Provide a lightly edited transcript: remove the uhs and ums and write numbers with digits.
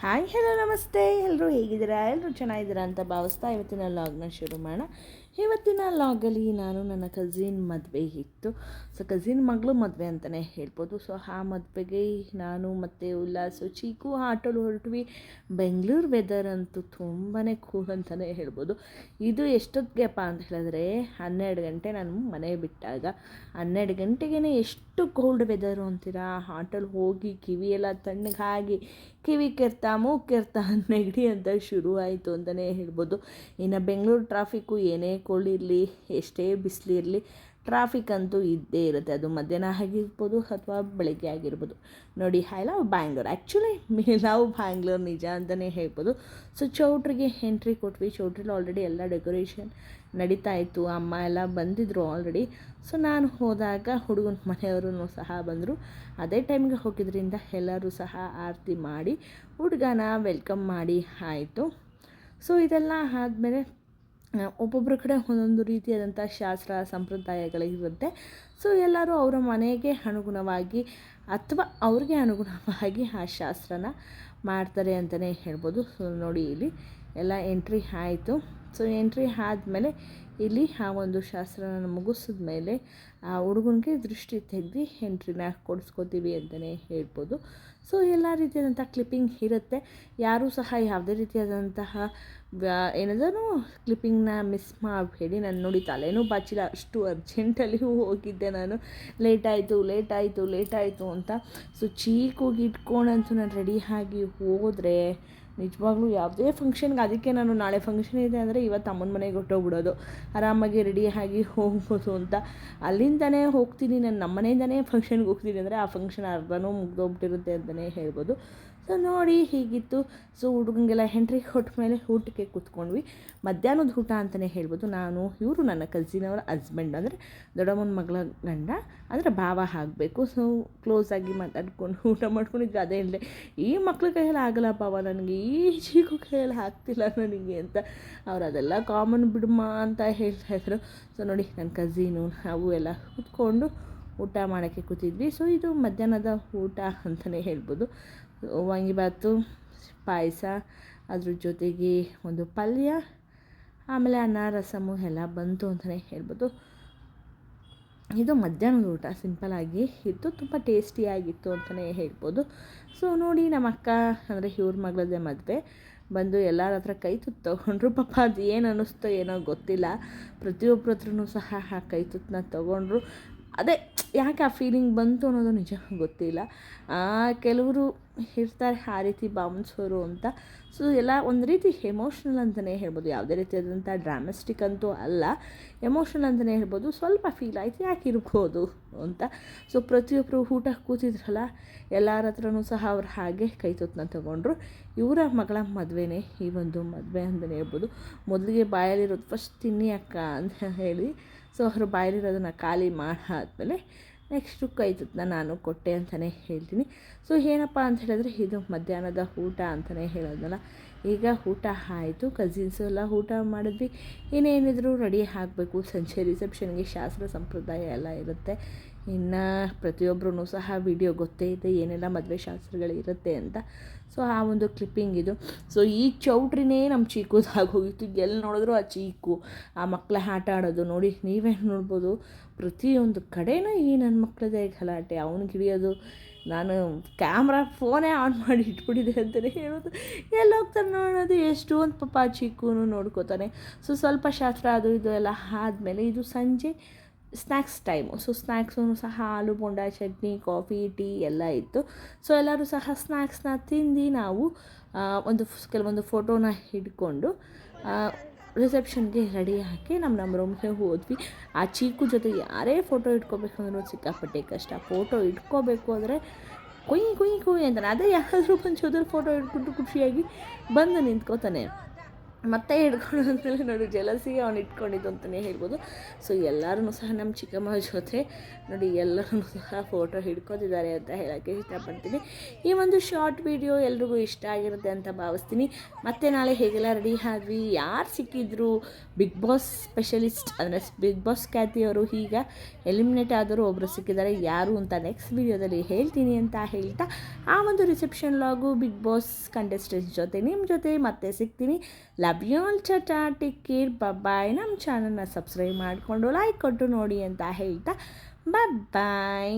Hi hello ನಮಸ್ತೆ. ಎಲ್ಲರೂ ಹೇಗಿದ್ದೀರಾ? ಎಲ್ಲರೂ ಚೆನ್ನಾಗಿದ್ದೀರಾ ಅಂತ ಭಾವಿಸ್ತಾ ಇವತ್ತಿನ ಲಾಗ್ನ ಶುರು ಮಾಡೋಣ. ಇವತ್ತಿನ ಲಾಗಲ್ಲಿ ನಾನು ನನ್ನ ಕಝಿನ್ ಮದುವೆ ಇತ್ತು. ಸೊ ಕಝಿನ್ ಮಗಳು ಮದುವೆ ಅಂತಲೇ ಹೇಳ್ಬೋದು. ಸೊ ಆ ಮದುವೆಗೆ ನಾನು ಮತ್ತು ಉಲ್ಲಾಸು ಚೀಕು ಆಟೋಲಿ ಹೊರಟ್ವಿ. ಬೆಂಗಳೂರು ವೆದರ್ ಅಂತೂ ತುಂಬಾ ಕೂಲ್ ಅಂತಲೇ ಹೇಳ್ಬೋದು. ಇದು ಎಷ್ಟೊತ್ತಿಗೆಪ್ಪ ಅಂತ ಹೇಳಿದ್ರೆ 12 ಗಂಟೆ ನಾನು ಮನೆ ಬಿಟ್ಟಾಗ 12 ಗಂಟೆಗೇ ಎಷ್ಟು ಕೋಲ್ಡ್ ವೆದರು ಅಂತೀರಾ. ಆಟೋಲಿ ಹೋಗಿ ಕಿವಿಯೆಲ್ಲ ತಣ್ಣಗಾಗಿ ಕಿವಿ ಕೆರ್ತಾ ಮೂಗು ಕೆರ್ತಾ ನೆಗಡಿ ಅಂತ ಶುರು ಆಯಿತು ಅಂತಲೇ ಹೇಳ್ಬೋದು. ಇನ್ನು ಬೆಂಗಳೂರು ಟ್ರಾಫಿಕ್ಕು ಏನೇ ಕೊಳ್ಳಿರಲಿ ಎಷ್ಟೇ ಬಿಸಿಲಿರಲಿ ಟ್ರಾಫಿಕ್ ಅಂತೂ ಇದ್ದೇ ಇರುತ್ತೆ. ಅದು ಮಧ್ಯಾಹ್ನ ಆಗಿರ್ಬೋದು ಅಥವಾ ಬೆಳಗ್ಗೆ ಆಗಿರ್ಬೋದು. ನೋಡಿ I love Bangalore. Actually love Bangalore ನಿಜ ಅಂತಲೇ ಹೇಳ್ಬೋದು. ಸೊ ಚೌಟ್ರಿಗೆ ಎಂಟ್ರಿ ಕೊಟ್ವಿ. ಚೌಟ್ರಿಲಿ ಆಲ್ರೆಡಿ ಎಲ್ಲ ಡೆಕೋರೇಷನ್ ನಡೀತಾ ಇತ್ತು. ಅಮ್ಮ ಎಲ್ಲ ಬಂದಿದ್ದರು ಆಲ್ರೆಡಿ. ಸೊ ನಾನು ಹೋದಾಗ ಹುಡುಗನ ಮನೆಯವರು ಸಹ ಬಂದರು. ಅದೇ ಟೈಮ್ಗೆ ಹೋಗಿದ್ದರಿಂದ ಎಲ್ಲರೂ ಸಹ ಆರತಿ ಮಾಡಿ ಹುಡುಗನ ವೆಲ್ಕಮ್ ಮಾಡಿ ಆಯಿತು. ಸೊ ಇದೆಲ್ಲ ಆದಮೇಲೆ ಒಬ್ಬೊಬ್ಬರ ಕಡೆ ಒಂದೊಂದು ರೀತಿಯಾದಂಥ ಶಾಸ್ತ್ರ ಸಂಪ್ರದಾಯಗಳಿರುತ್ತೆ. ಸೊ ಎಲ್ಲರೂ ಅವರ ಮನೆಗೆ ಅನುಗುಣವಾಗಿ ಅಥವಾ ಅವ್ರಿಗೆ ಅನುಗುಣವಾಗಿ ಆ ಶಾಸ್ತ್ರನ ಮಾಡ್ತಾರೆ ಅಂತಲೇ ಹೇಳ್ಬೋದು. ಸೊ ನೋಡಿ ಇಲ್ಲಿ ಎಲ್ಲ ಎಂಟ್ರಿ ಆಯಿತು. ಸೊ ಎಂಟ್ರಿ ಆದಮೇಲೆ ಇಲ್ಲಿ ಆ ಒಂದು ಶಾಸ್ತ್ರನ ಮುಗಿಸಿದ ಮೇಲೆ ಆ ಹುಡುಗನಿಗೆ ದೃಷ್ಟಿ ತೆಗೆದು ಎಂಟ್ರಿನ ಕೊಡಿಸ್ಕೋತೀವಿ ಅಂತಲೇ ಹೇಳ್ಬೋದು. ಸೊ ಎಲ್ಲ ರೀತಿಯಾದಂಥ ಕ್ಲಿಪ್ಪಿಂಗ್ ಇರುತ್ತೆ. ಯಾರೂ ಸಹ ಯಾವುದೇ ರೀತಿಯಾದಂತಹ ಏನಾದರೂ ಕ್ಲಿಪ್ಪಿಂಗ್ನ ಮಿಸ್ ಮಾಡಬೇಡಿ. ನಾನು ನೋಡಿ ತಲೆನೂ ಬಾಚಿಲ್ಲ, ಅಷ್ಟು ಅರ್ಜೆಂಟಲ್ಲಿ ಹೋಗಿದ್ದೆ ನಾನು. ಲೇಟಾಯಿತು ಅಂತ. ಸೊ ಚೀಕೋಗಿ ಇಟ್ಕೊಂಡಂತೂ ನಾನು ರೆಡಿಯಾಗಿ ಹೋದರೆ ನಿಜವಾಗ್ಲೂ ಯಾವುದೇ ಫಂಕ್ಷನ್ಗೆ, ಅದಕ್ಕೆ ನಾನು ನಾಳೆ ಫಂಕ್ಷನ್ ಇದೆ ಅಂದರೆ ಇವತ್ತು ಅಮ್ಮನ ಮನೆಗೆ ಹೊಟ್ಟೋಗ್ಬಿಡೋದು, ಆರಾಮಾಗಿ ರೆಡಿಯಾಗಿ ಹೋಗ್ಬೋದು ಅಂತ. ಅಲ್ಲಿಂದನೇ ಹೋಗ್ತೀನಿ ನಾನು, ನಮ್ಮ ಮನೆಯಿಂದನೇ ಫಂಕ್ಷನ್ಗೆ ಹೋಗ್ತೀನಿ ಅಂದರೆ ಆ ಫಂಕ್ಷನ್ ಅರ್ಧನೂ ಮುಗ್ದೋಗ್ಬಿಟ್ಟಿರುತ್ತೆ ಅಂತಲೇ ಹೇಳ್ಬೋದು. ಸೊ ನೋಡಿ ಹೀಗಿತ್ತು. ಸೊ ಹುಡುಗಂಗೆಲ್ಲ ಎಂಟ್ರಿ ಕೊಟ್ಟ ಮೇಲೆ ಊಟಕ್ಕೆ ಕೂತ್ಕೊಂಡ್ವಿ. ಮಧ್ಯಾಹ್ನದ ಊಟ ಅಂತಲೇ ಹೇಳ್ಬೋದು. ಇವರು ನನ್ನ ಕಝಿನವರ ಹಸ್ಬೆಂಡ್, ಅಂದರೆ ದೊಡ್ಡಮ್ಮನ ಮಗಳ ಗಂಡ, ಅಂದರೆ ಭಾವ ಆಗಬೇಕು. ಸೊ ಕ್ಲೋಸಾಗಿ ಮಾತಾಡ್ಕೊಂಡು ಊಟ ಮಾಡ್ಕೊಂಡಿದ್ವಿ. ಅದೇ ಹೇಳಿದೆ, ಈ ಮಕ್ಳ ಕೈಯಲ್ಲಿ ಆಗಲ್ಲ ಭಾವ, ನನಗೆ ಈ ಚೀಕು ಕೈಯಲ್ಲಿ ಆಗ್ತಿಲ್ಲ ನನಗೆ ಅಂತ. ಅವ್ರು ಅದೆಲ್ಲ ಕಾಮನ್ ಬಿಡಮ್ಮ ಅಂತ ಹೇಳ್ತಾಯಿದ್ರು. ಸೊ ನೋಡಿ ನನ್ನ ಕಝಿನು ನಾವು ಎಲ್ಲ ಕೂತ್ಕೊಂಡು ಊಟ ಮಾಡೋಕ್ಕೆ ಕೂತಿದ್ವಿ. ಸೊ ಇದು ಮಧ್ಯಾಹ್ನದ ಊಟ ಅಂತಲೇ ಹೇಳ್ಬೋದು. ವಾಂಗಿಬಾತು, ಪಾಯಸ, ಅದ್ರ ಜೊತೆಗೆ ಒಂದು ಪಲ್ಯ, ಆಮೇಲೆ ಅನ್ನ ರಸಮು ಎಲ್ಲ ಬಂತು ಅಂತಲೇ ಹೇಳ್ಬೋದು. ಇದು ಮಧ್ಯಾಹ್ನದ ಊಟ ಸಿಂಪಲಾಗಿ ಇತ್ತು, ತುಂಬ ಟೇಸ್ಟಿಯಾಗಿತ್ತು ಅಂತಲೇ ಹೇಳ್ಬೋದು. ಸೊ ನೋಡಿ ನಮ್ಮ ಅಕ್ಕ, ಅಂದರೆ ಇವ್ರ ಮಗಳದೇ ಮದುವೆ, ಬಂದು ಎಲ್ಲರ ಹತ್ರ ಕೈ ತುತ್ತು ತೊಗೊಂಡ್ರು. ಪಾಪ ಅದು ಏನು ಅನ್ನಿಸ್ತೋ ಏನೋ ಗೊತ್ತಿಲ್ಲ, ಪ್ರತಿಯೊಬ್ಬರ ಹತ್ರನೂ ಸಹ ಆ ಕೈ ತುತ್ತನ್ನ ತೊಗೊಂಡ್ರು. ಅದೇ ಯಾಕೆ ಆ ಫೀಲಿಂಗ್ ಬಂತು ಅನ್ನೋದು ನಿಜ ಗೊತ್ತಿಲ್ಲ. ಕೆಲವರು ಇರ್ತಾರೆ ಆ ರೀತಿ ಭಾವಿಸೋರು ಅಂತ. ಸೊ ಎಲ್ಲ ಒಂದು ರೀತಿ ಎಮೋಷ್ನಲ್ ಅಂತಲೇ ಹೇಳ್ಬೋದು. ಯಾವುದೇ ರೀತಿಯಾದಂಥ ಡ್ರಾಮೆಸ್ಟಿಕ್ ಅಂತೂ ಅಲ್ಲ, ಎಮೋಷ್ನಲ್ ಅಂತಲೇ ಹೇಳ್ಬೋದು. ಸ್ವಲ್ಪ ಫೀಲ್ ಆಯಿತು, ಯಾಕೆ ಇರ್ಬೋದು ಅಂತ. ಸೊ ಪ್ರತಿಯೊಬ್ಬರು ಊಟ ಕೂತಿದ್ರಲ್ಲ, ಎಲ್ಲರ ಹತ್ರನೂ ಸಹ ಅವ್ರು ಹಾಗೆ ಕೈ ತುತ್ತನ್ನ ತೊಗೊಂಡ್ರು. ಇವರ ಮಗಳ ಮದುವೆನೇ ಈ ಒಂದು ಮದುವೆ ಅಂತಲೇ ಹೇಳ್ಬೋದು. ಮೊದಲಿಗೆ ಬಾಯಲ್ಲಿರೋದು ಫಸ್ಟ್ ತಿನ್ನಿ ಅಕ್ಕ ಅಂತ ಹೇಳಿ, ಸೊ ಅವರು ಬಾಯಲ್ಲಿರೋದನ್ನು ಖಾಲಿ ಮಾಡಾದ್ಮೇಲೆ ನೆಕ್ಸ್ಟು ಕೈ ತುತ್ತನ್ನ ನಾನು ಕೊಟ್ಟೆ ಅಂತಲೇ ಹೇಳ್ತೀನಿ. ಸೊ ಏನಪ್ಪ ಅಂತ ಹೇಳಿದ್ರೆ ಇದು ಮಧ್ಯಾಹ್ನದ ಊಟ ಅಂತಲೇ ಹೇಳೋದಲ್ಲ. ಈಗ ಊಟ ಆಯಿತು, ಕಝಿನ್ಸು ಎಲ್ಲ ಊಟ ಮಾಡಿದ್ವಿ. ಏನೇನಿದ್ರು ರೆಡಿ ಆಗಬೇಕು, ಸಂಜೆ ರಿಸೆಪ್ಷನ್ಗೆ ಶಾಸ್ತ್ರ ಸಂಪ್ರದಾಯ ಎಲ್ಲ ಇರುತ್ತೆ. ಇನ್ನು ಪ್ರತಿಯೊಬ್ಬರೂ ಸಹ ವಿಡಿಯೋ ಗೊತ್ತೇ ಇದೆ ಏನೆಲ್ಲ ಮದುವೆ ಶಾಸ್ತ್ರಗಳಿರುತ್ತೆ ಅಂತ. ಸೊ ಆ ಒಂದು ಕ್ಲಿಪ್ಪಿಂಗ್ ಇದು. ಸೊ ಈ ಚೌಟ್ರಿನೇ ನಮ್ಮ ಚೀಕುದಾಗೋಗಿತ್ತು. ಎಲ್ಲಿ ನೋಡಿದ್ರು ಆ ಚೀಕು, ಆ ಮಕ್ಕಳ ಆಟ ಆಡೋದು ನೋಡಿ ನೀವೇ ನೋಡ್ಬೋದು. ಪ್ರತಿಯೊಂದು ಕಡೆನೂ ಈ ನನ್ನ ಮಕ್ಕಳದೇ ಗಲಾಟೆ. ಅವ್ನಿಗೆ ಹಿಡಿಯೋದು, ನಾನು ಫೋನೇ ಆನ್ ಮಾಡಿ ಇಟ್ಬಿಟ್ಟಿದೆ ಅಂತಲೇ ಹೇಳೋದು. ಎಲ್ಲಿ ಹೋಗ್ತಾರೆ ನೋಡೋದು, ಎಷ್ಟು ಒಂದು ಪಾಪ ಚೀಕೂನು ನೋಡ್ಕೋತಾನೆ. ಸೊ ಸ್ವಲ್ಪ ಶಾಸ್ತ್ರ ಅದು ಇದು ಎಲ್ಲ ಆದಮೇಲೆ ಇದು ಸಂಜೆ ಸ್ನ್ಯಾಕ್ಸ್ ಟೈಮು. ಸೊ ಸ್ನ್ಯಾಕ್ಸೂ ಸಹ ಆಲೂ ಬೋಂಡ, ಚಟ್ನಿ, ಕಾಫಿ, ಟೀ ಎಲ್ಲ ಇತ್ತು. ಸೊ ಎಲ್ಲರೂ ಸಹ ಸ್ನ್ಯಾಕ್ಸ್ನ ತಿಂದು ನಾವು ಕೆಲವೊಂದು ಫೋಟೋನ ಹಿಡ್ಕೊಂಡು ರಿಸೆಪ್ಷನ್ಗೆ ರೆಡಿ ಹಾಕಿ ನಮ್ಮ ರೂಮ್ಗೆ ಹೋದ್ವಿ. ಆ ಚೀಕು ಜೊತೆ ಯಾರೇ ಫೋಟೋ ಇಟ್ಕೋಬೇಕಂದ್ರೂ ಸಿಕ್ಕಾಪಟ್ಟೆ ಕಷ್ಟ. ಫೋಟೋ ಇಟ್ಕೋಬೇಕು ಅಂದರೆ ಕೊಯ್ ಅಂತಾನೆ. ಅದೇ ಯಾರಾದರೂ ಒಂದು ಜೊತೆ ಫೋಟೋ ಇಟ್ಕೊಂಡು ಖುಷಿಯಾಗಿ ಬಂದು ನಿಂತ್ಕೋತಾನೆ. ಮತ್ತೆ ಹಿಡ್ಕೊಂಡು ಅಂದಮೇಲೆ ನೋಡಿ ಜಲಸಿಗೆ ಅವ್ನು ಇಟ್ಕೊಂಡಿದ್ದು ಅಂತಲೇ ಹೇಳ್ಬೋದು. ಸೊ ಎಲ್ಲರೂ ಸಹ ನಮ್ಮ ಚಿಕ್ಕಮ್ಮ ಜೊತೆ ನೋಡಿ ಎಲ್ಲರೂ ಸಹ ಫೋಟೋ ಹಿಡ್ಕೊತಿದ್ದಾರೆ ಅಂತ ಹೇಳೋಕ್ಕೆ ಇಷ್ಟಪಡ್ತೀನಿ. ಈ ಒಂದು ಶಾರ್ಟ್ ವಿಡಿಯೋ ಎಲ್ರಿಗೂ ಇಷ್ಟ ಆಗಿರುತ್ತೆ ಅಂತ ಭಾವಿಸ್ತೀನಿ. ಮತ್ತೆ ನಾಳೆ ಹೇಗೆಲ್ಲ ರೆಡಿ ಆದ್ವಿ, ಯಾರು ಸಿಕ್ಕಿದ್ರು, ಬಿಗ್ ಬಾಸ್ ಸ್ಪೆಷಲಿಸ್ಟ್ ಅಂದರೆ ಬಿಗ್ ಬಾಸ್ ಖ್ಯಾತಿಯವರು ಈಗ ಎಲಿಮಿನೇಟ್ ಆದರೂ ಒಬ್ಬರು ಸಿಕ್ಕಿದ್ದಾರೆ, ಯಾರು ಅಂತ ನೆಕ್ಸ್ಟ್ ವಿಡಿಯೋದಲ್ಲಿ ಹೇಳ್ತೀನಿ ಅಂತ ಹೇಳ್ತಾ ಆ ಒಂದು ರಿಸೆಪ್ಷನ್ ಲಾಗು ಬಿಗ್ ಬಾಸ್ ಕಂಟೆಸ್ಟೆಂಟ್ಸ್ ಜೊತೆ ನಿಮ್ಮ ಜೊತೆ ಮತ್ತೆ ಸಿಗ್ತೀನಿ. Love you all, tata, take care, bye. ನಮ್ಮ ಚಾನಲ್ನ ಸಬ್ಸ್ಕ್ರೈಬ್ ಮಾಡಿಕೊಂಡು ಲೈಕ್ ಕೊಟ್ಟು ನೋಡಿ ಅಂತ ಹೇಳ್ತಾ ಬಾಯ್.